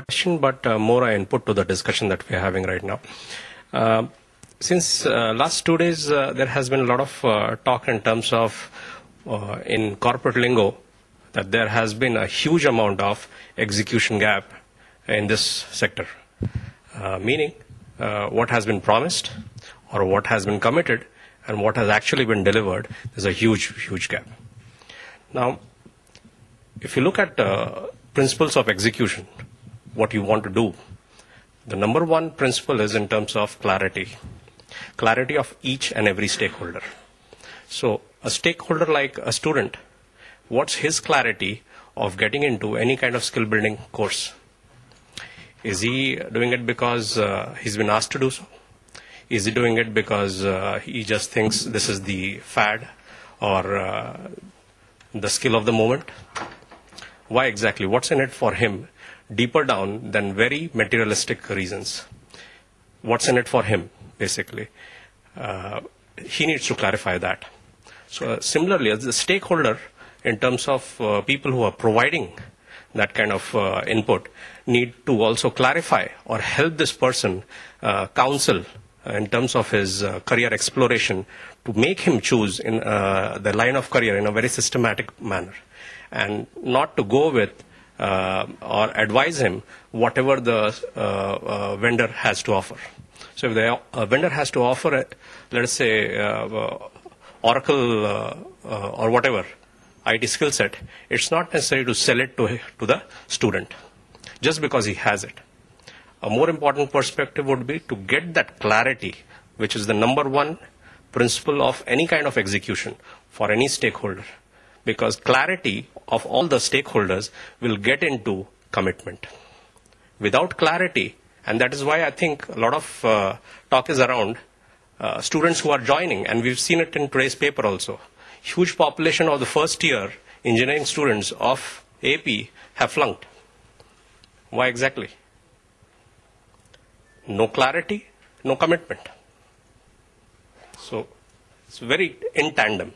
Question, but more input to the discussion that we are having right now. Since last 2 days, there has been a lot of talk in terms of, in corporate lingo, that there has been a huge amount of execution gap in this sector. Meaning, what has been promised or what has been committed and what has actually been delivered, there's a huge gap. Now, if you look at principles of execution, what you want to do, the number one principle is in terms of clarity. Clarity of each and every stakeholder. So a stakeholder like a student, what's his clarity of getting into any kind of skill building course? Is he doing it because he's been asked to do so? Is he doing it because he just thinks this is the fad or the skill of the moment? Why exactly? What's in it for him? Deeper down than very materialistic reasons. What's in it for him, basically? He needs to clarify that. So similarly, as the stakeholder, in terms of people who are providing that kind of input, need to also clarify or help this person counsel in terms of his career exploration to make him choose in the line of career in a very systematic manner, and not to go with or advise him whatever the vendor has to offer. So if the vendor has to offer, let us say, Oracle or whatever IT skill set, it's not necessary to sell it to the student just because he has it. A more important perspective would be to get that clarity, which is the number one principle of any kind of execution for any stakeholder. Because clarity of all the stakeholders will get into commitment. Without clarity, and that is why I think a lot of talk is around students who are joining, and we've seen it in today's paper also. Huge population of the first year engineering students of AP have flunked. Why exactly? No clarity, no commitment. So it's very in tandem.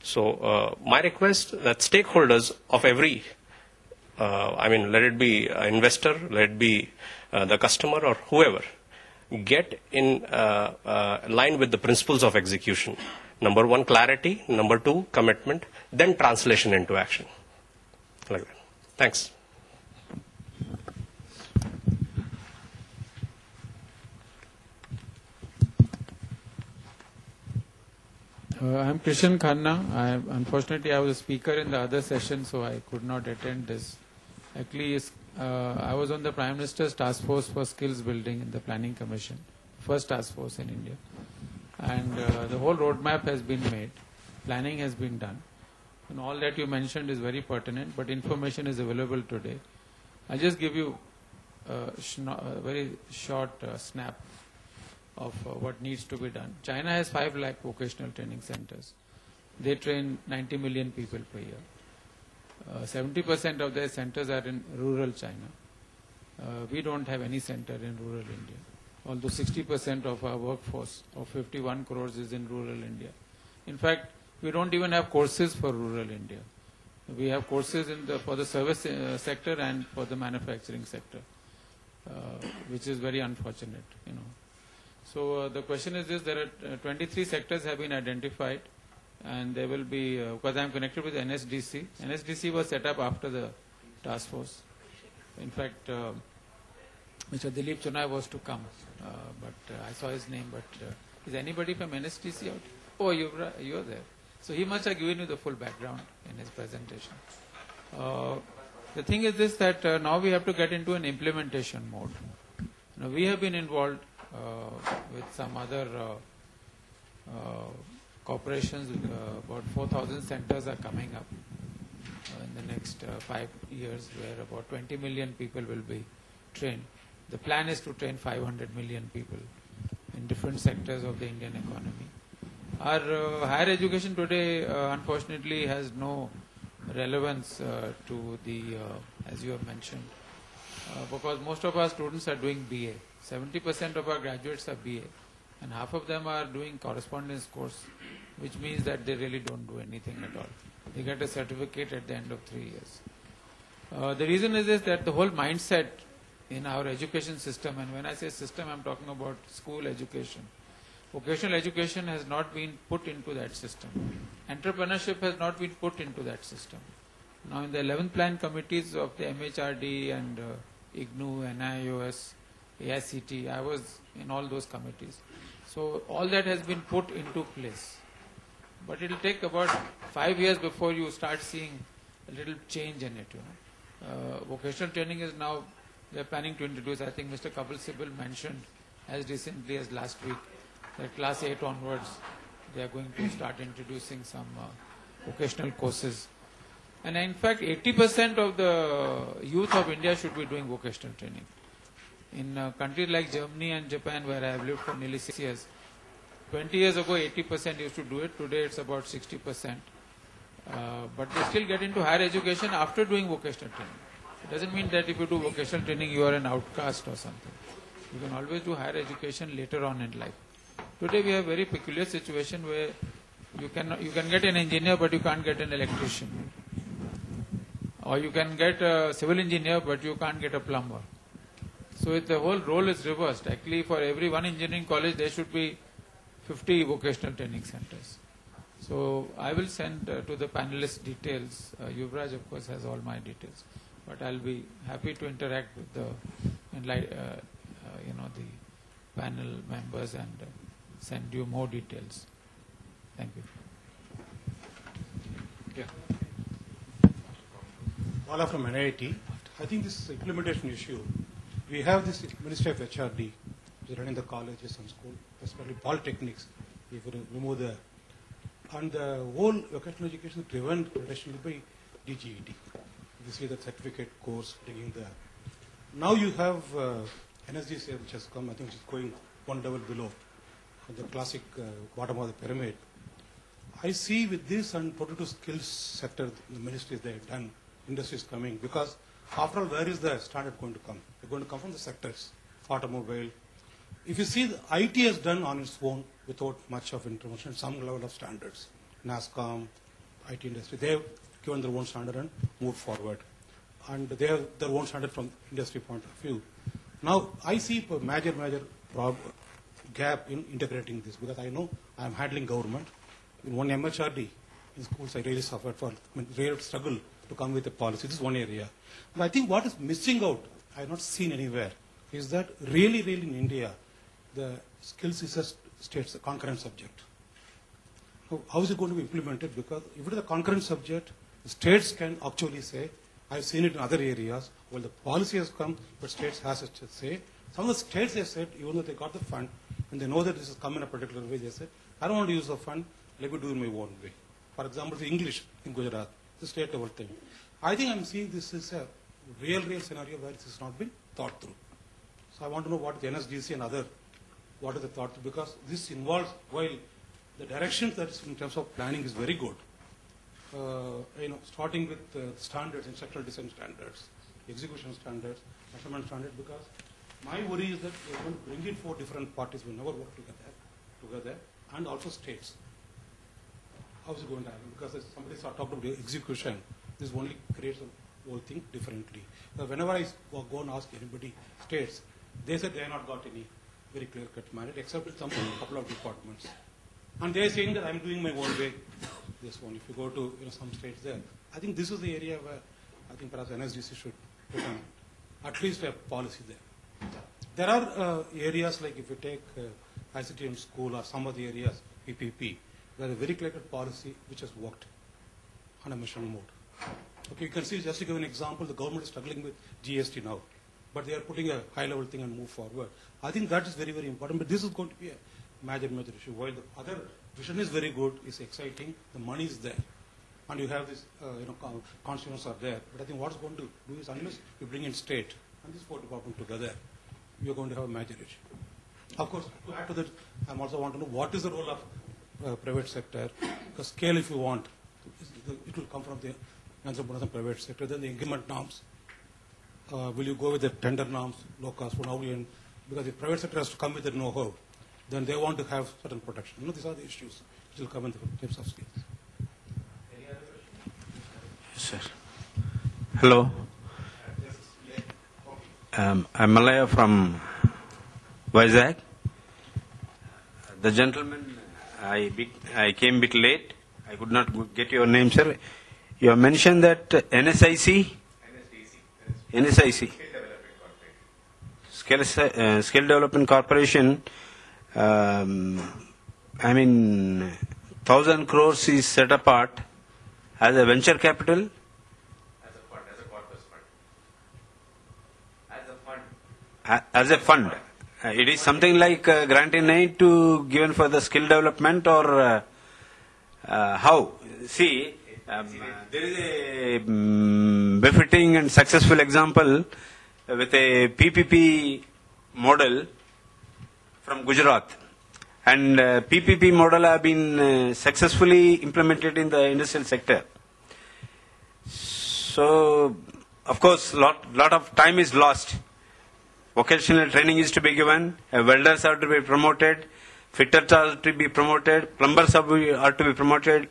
So my request that stakeholders of every, let it be an investor, let it be the customer or whoever, get in line with the principles of execution. Number one, clarity. Number two, commitment. Then translation into action. Like that. Thanks. I'm Krishan Khanna. Unfortunately, I was a speaker in the other session, so I could not attend this. Actually, I was on the Prime Minister's Task Force for Skills Building in the Planning Commission, first task force in India. And the whole roadmap has been made. Planning has been done. And all that you mentioned is very pertinent, but information is available today. I'll just give you a very short snap of what needs to be done. China has 5 lakh vocational training centers. They train 90 million people per year. 70% of their centers are in rural China. We don't have any center in rural India, although 60% of our workforce of 51 crores is in rural India. In fact, we don't even have courses for rural India. We have courses for the service sector and for the manufacturing sector, which is very unfortunate, So the question is this: there are 23 sectors have been identified, and there will be, because I am connected with NSDC. NSDC was set up after the task force. In fact, Mr. Dilip Chunai was to come, but I saw his name. But is anybody from NSDC out? Oh, you're there. So he must have given you the full background in his presentation. The thing is this, that now we have to get into an implementation mode. We have been involved with some other corporations. About 4,000 centers are coming up in the next 5 years, where about 20 million people will be trained. The plan is to train 500 million people in different sectors of the Indian economy. Our higher education today, unfortunately, has no relevance to the, as you have mentioned, because most of our students are doing BA. 70% of our graduates are BA, and half of them are doing correspondence course, which means that they really don't do anything at all. They get a certificate at the end of 3 years. The reason is that the whole mindset in our education system, and when I say system, I'm talking about school education. Vocational education has not been put into that system. Entrepreneurship has not been put into that system. Now, in the 11th plan committees of the MHRD and IGNOU, NIOS, AICT, I was in all those committees. So, all that has been put into place. But it will take about 5 years before you start seeing a little change in it. Vocational training is now, they are planning to introduce, I think Mr. Kapil Sibal mentioned as recently as last week, that class 8 onwards, they are going to start introducing some vocational courses. And in fact, 80% of the youth of India should be doing vocational training. In countries like Germany and Japan, where I have lived for nearly 6 years, 20 years ago, 80% used to do it. Today, it's about 60%. But they still get into higher education after doing vocational training. It doesn't mean that if you do vocational training, you are an outcast or something. You can always do higher education later on in life. Today, we have a very peculiar situation where you can get an engineer, but you can't get an electrician. Or you can get a civil engineer, but you can't get a plumber. So the whole role is reversed. Actually, for every one engineering college, there should be 50 vocational training centers. So I will send to the panelists details. Yuvraj, of course, has all my details. But I'll be happy to interact with the panel members and send you more details. Thank you. Yeah. Bala from NIT. I think this implementation issue, we have this Ministry of HRD, which is running the colleges and schools, especially polytechnics, if you remove the, and the whole vocational education is driven traditionally by DGET. You see the certificate course taking there. Now you have NSDC, which has come, I think it's going one level below the classic bottom of the pyramid. I see with this and potato skills sector, the ministry is there, done, industry is coming, because after all, where is the standard going to come? They're going to come from the sectors, automobile. If you see, the IT has done on its own without much of intervention, some level of standards. NASCOM, IT industry, they have given their own standard and moved forward. And they have their own standard from industry point of view. Now, I see a major gap in integrating this, because I know I am handling government. In one MHRD, in schools, I really suffered for, real struggle to come with a policy. This is one area. But I think what is missing out, I have not seen anywhere, is that really in India, the skills is a state's concurrent subject. So how is it going to be implemented? Because if it is a concurrent subject, the states can actually say, I've seen it in other areas, well, the policy has come, but states has to say. Some of the states have said, even though they got the fund, and they know that this is come in a particular way, they said, I don't want to use the fund, let me do it in my own way. For example, the English in Gujarat, the state level thing. I think I'm seeing this is a real scenario where this has not been thought through. So I want to know what the NSDC and other, what are the thought through, because this involves, while the direction that is in terms of planning is very good, starting with standards, instructional design standards, execution standards, measurement standards, because my worry is that we're going to bring in 4 different parties will never work together, and also states. How is it going to happen? Because as somebody talked about the execution, this only creates the whole thing differently. But whenever I go and ask anybody, states, they said they have not got any very clear-cut mandate, except in some couple of departments. And they are saying that I'm doing my own way, this one. If you go to some states there, I think this is the area where I think perhaps NSDC should put on at least a policy there. There are areas like if you take ICT in school or some of the areas, PPP, there is a very clear-cut policy which has worked on a mission mode. Okay, you can see, just to give an example, the government is struggling with GST now, but they are putting a high-level thing and move forward. I think that is very important, but this is going to be a major issue. While the other vision is very good, is exciting, the money is there, and you have this, constituents are there. But I think what's going to do is, unless you bring in state and these 4 departments together, you're going to have a major issue. Of course, to add to that, I also want to know what is the role of private sector, because scale, if you want, it will come from the private sector. Then the increment norms. Will you go with the tender norms, low cost? Because the private sector has to come with the know-how. Then they want to have certain protection. These are the issues which will come in the types of skills. Yes, sir. Hello. I'm Malaya from Vizag. The gentleman, I came a bit late. I could not get your name, sir. You have mentioned that NSIC? NSIC. Skill Development Corporation. I mean, 1,000 crores is set apart as a venture capital. As a fund. It is something like grant in aid to given for the skill development, or how? See, there is a befitting and successful example with a PPP model from Gujarat. And PPP model have been successfully implemented in the industrial sector. So, of course, lot of time is lost. Vocational training is to be given, welders are to be promoted, fitters are to be promoted, plumbers are to be promoted,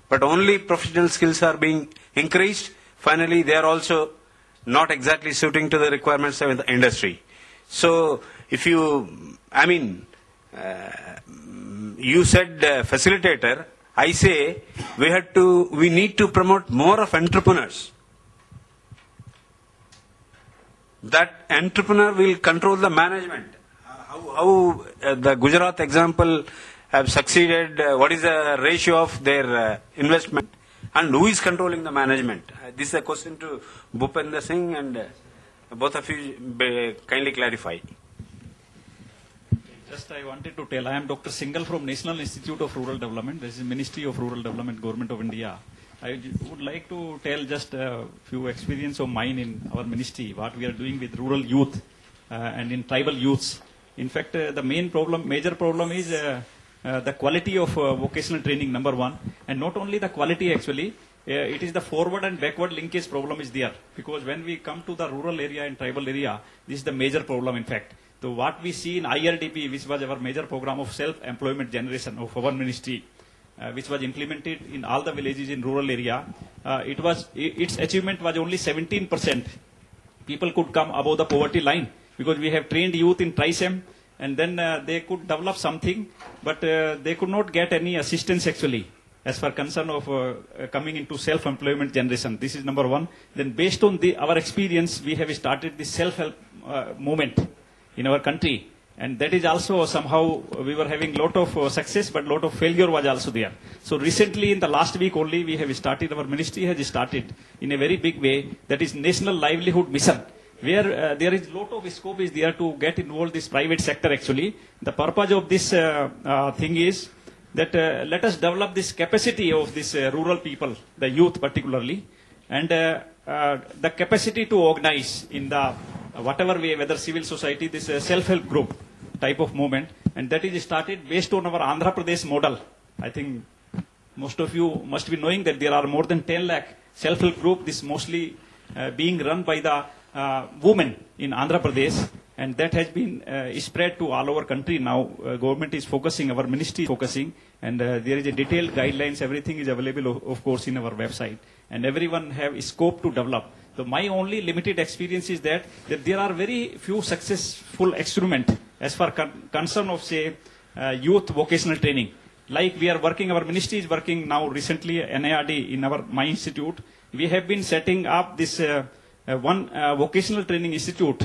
but only professional skills are being increased. Finally, they are also not exactly suiting to the requirements of the industry. So, if you, you said facilitator, I say we need to promote more of entrepreneurs. That entrepreneur will control the management. How the Gujarat example have succeeded, what is the ratio of their investment, and who is controlling the management? This is a question to Bhupender Singh, and both of you kindly clarify. Just I wanted to tell, I am Dr. Singhal from National Institute of Rural Development. This is Ministry of Rural Development, Government of India. I would like to tell just a few experience of mine in our ministry, what we are doing with rural youth and in tribal youths. In fact, the major problem is the quality of vocational training, number one. And not only the quality actually, it is the forward and backward linkage problem is there. Because when we come to the rural area and tribal area, this is the major problem in fact. So what we see in IRDP, which was our major program of self-employment generation of our ministry, which was implemented in all the villages in rural area, its achievement was only 17%. People could come above the poverty line because we have trained youth in TRISEM, and then they could develop something, but they could not get any assistance actually as far concern of coming into self-employment generation. This is number one. Then based on our experience, we have started the self-help movement in our country. And that is also somehow we were having lot of success, but lot of failure was also there. So recently in the last week only we have started, our ministry has started in a very big way, that is National Livelihood Mission, where there is lot of scope is there to get involved this private sector actually. The purpose of this thing is that let us develop this capacity of this rural people, the youth particularly, and the capacity to organize in the whatever way, whether civil society, this self-help group type of movement, and that is started based on our Andhra Pradesh model. I think most of you must be knowing that there are more than 10 lakh self-help group, this mostly being run by the women in Andhra Pradesh, and that has been spread to all over country now. Government is focusing, our ministry is focusing, and there is a detailed guidelines, everything is available of course in our website, and everyone have scope to develop. So my only limited experience is that there are very few successful experiments as far concern of say youth vocational training. Like we are working, our ministry is working now recently, NIRD in my institute. We have been setting up this one vocational training institute